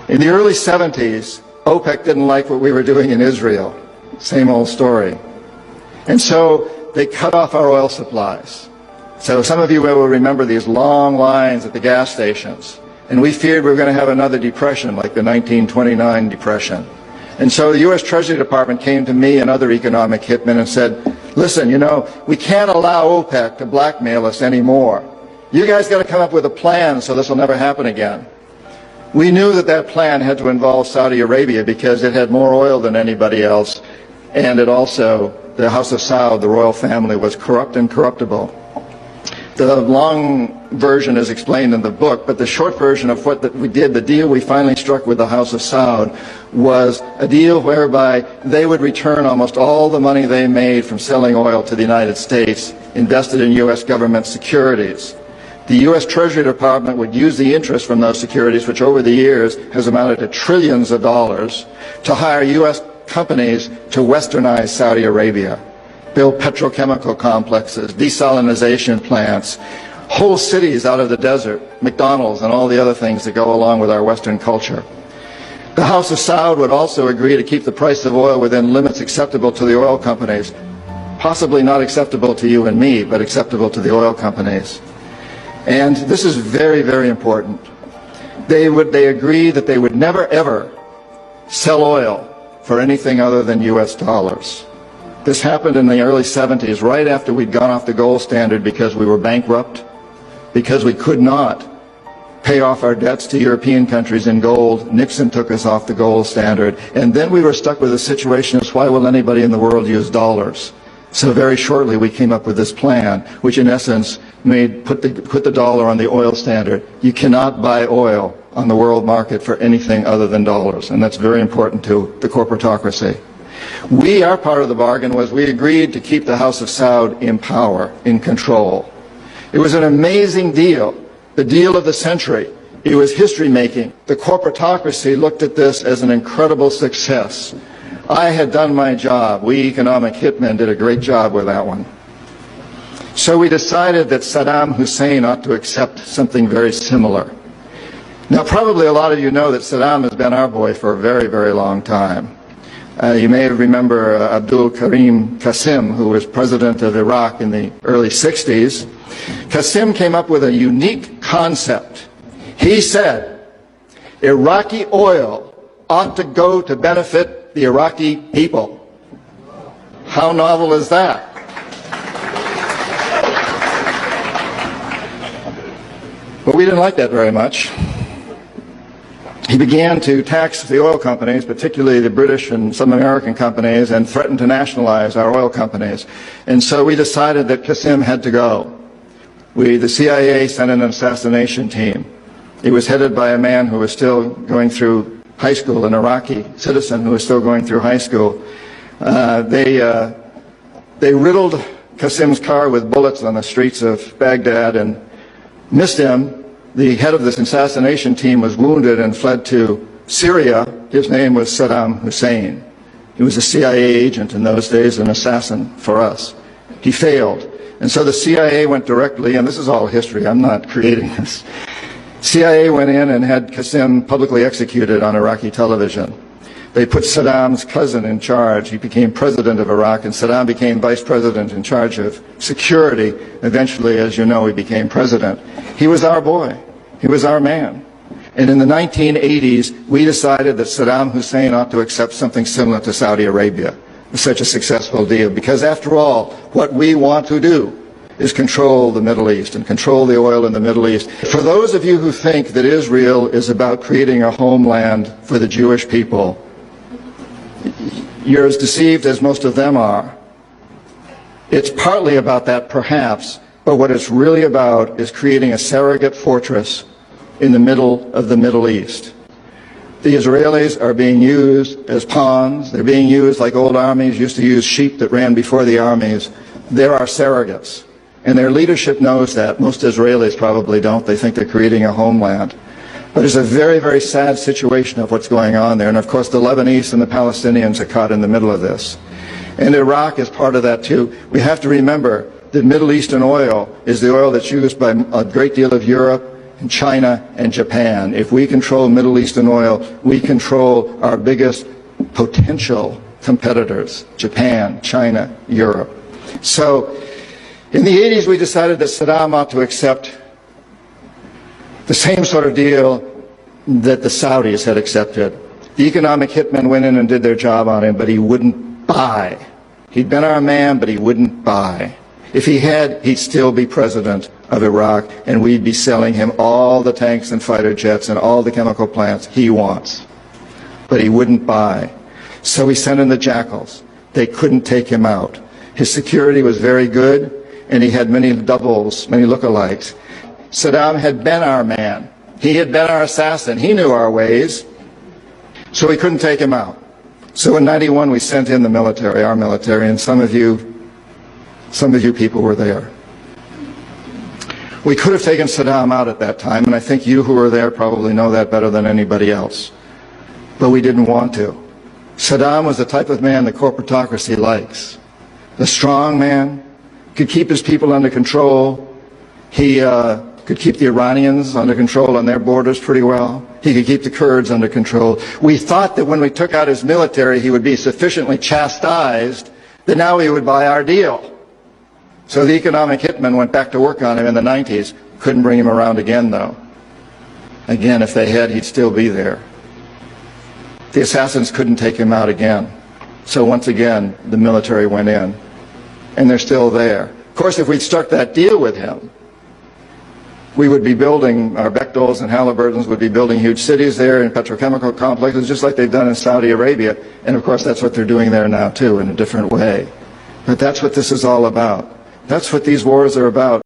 In the early 70s, OPEC didn't like what we were doing in Israel. Same old story. And so they cut off our oil supplies. So some of you will remember these long lines at the gas stations. And we feared we were going to have another depression like the 1929 depression. And so the U.S. Treasury Department came to me and other economic hitmen and said, listen, we can't allow OPEC to blackmail us anymore. You guys got to come up with a plan so this will never happen again. We knew that that plan had to involve Saudi Arabia because it had more oil than anybody else. And it also, the House of Saud, the royal family, was corrupt and corruptible. The long version is explained in the book, but the short version of what we did, the deal we finally struck with the House of Saud, was a deal whereby they would return almost all the money they made from selling oil to the United States, invested in U.S. government securities. The U.S. Treasury Department would use the interest from those securities, which over the years has amounted to trillions of dollars, to hire U.S. companies to westernize Saudi Arabia, build petrochemical complexes, desalinization plants, whole cities out of the desert, McDonald's and all the other things that go along with our Western culture. The House of Saud would also agree to keep the price of oil within limits acceptable to the oil companies, possibly not acceptable to you and me, but acceptable to the oil companies. And this is very, very important. They agreed that they would never, ever sell oil for anything other than U.S. dollars. This happened in the early 70s, right after we'd gone off the gold standard because we were bankrupt, because we could not pay off our debts to European countries in gold. Nixon took us off the gold standard. And then we were stuck with a situation as why will anybody in the world use dollars? So very shortly we came up with this plan, which in essence put the dollar on the oil standard. You cannot buy oil on the world market for anything other than dollars, and that's very important to the corporatocracy. Our part of the bargain was we agreed to keep the House of Saud in power, in control. It was an amazing deal, the deal of the century. It was history-making. The corporatocracy looked at this as an incredible success. I had done my job. We economic hitmen did a great job with that one. So we decided that Saddam Hussein ought to accept something very similar. Now, probably a lot of you know that Saddam has been our boy for a very, very long time. You may remember Abdul Karim Qasim, who was president of Iraq in the early 60s. Qasim came up with a unique concept. He said, Iraqi oil ought to go to benefit the Iraqi people. How novel is that? But we didn't like that very much. He began to tax the oil companies, particularly the British and some American companies, and threatened to nationalize our oil companies. And so we decided that Qasim had to go. The CIA sent an assassination team. It was headed by a man who was still going through high school, an Iraqi citizen who was still going through high school. They riddled Qasim's car with bullets on the streets of Baghdad and missed him. The head of this assassination team was wounded and fled to Syria. His name was Saddam Hussein. He was a CIA agent in those days, an assassin for us. He failed. And so the CIA went directly, and this is all history, I'm not creating this. CIA went in and had Qasim publicly executed on Iraqi television. They put Saddam's cousin in charge. He became president of Iraq, and Saddam became vice president in charge of security. Eventually, as you know, he became president. He was our boy. He was our man. And in the 1980s, we decided that Saddam Hussein ought to accept something similar to Saudi Arabia. Such a successful deal. Because after all, what we want to do is control the Middle East and control the oil in the Middle East. For those of you who think that Israel is about creating a homeland for the Jewish people, you're as deceived as most of them are. It's partly about that, perhaps, but what it's really about is creating a surrogate fortress in the middle of the Middle East. The Israelis are being used as pawns. They're being used like old armies used to use sheep that ran before the armies. There are surrogates. And their leadership knows that. Most Israelis probably don't. They think they're creating a homeland. But it's a very, very sad situation of what's going on there. And of course, the Lebanese and the Palestinians are caught in the middle of this. And Iraq is part of that too. We have to remember that Middle Eastern oil is the oil that's used by a great deal of Europe and China and Japan. If we control Middle Eastern oil, we control our biggest potential competitors, Japan, China, Europe. So in the 80s, we decided that Saddam ought to accept the same sort of deal that the Saudis had accepted. The economic hitmen went in and did their job on him, but he wouldn't buy. He'd been our man, but he wouldn't buy. If he had, he'd still be president of Iraq, and we'd be selling him all the tanks and fighter jets and all the chemical plants he wants. But he wouldn't buy. So we sent in the jackals. They couldn't take him out. His security was very good, and he had many doubles, many lookalikes. Saddam had been our man. He had been our assassin. He knew our ways. So we couldn't take him out. So in '91 we sent in the military, our military, and some of you people were there. We could have taken Saddam out at that time, and I think you who were there probably know that better than anybody else. But we didn't want to. Saddam was the type of man the corporatocracy likes. The strong man, could keep his people under control. He could keep the Iranians under control on their borders pretty well. He could keep the Kurds under control. We thought that when we took out his military, he would be sufficiently chastised that now he would buy our deal. So the economic hitmen went back to work on him in the 90s. Couldn't bring him around again, though. Again, if they had, he'd still be there. The assassins couldn't take him out again. So once again, the military went in. And they're still there. Of course, if we'd struck that deal with him, we would be building, our Bechdel's and Halliburton's would be building huge cities there and petrochemical complexes, just like they've done in Saudi Arabia. And of course, that's what they're doing there now, too, in a different way. But that's what this is all about. That's what these wars are about.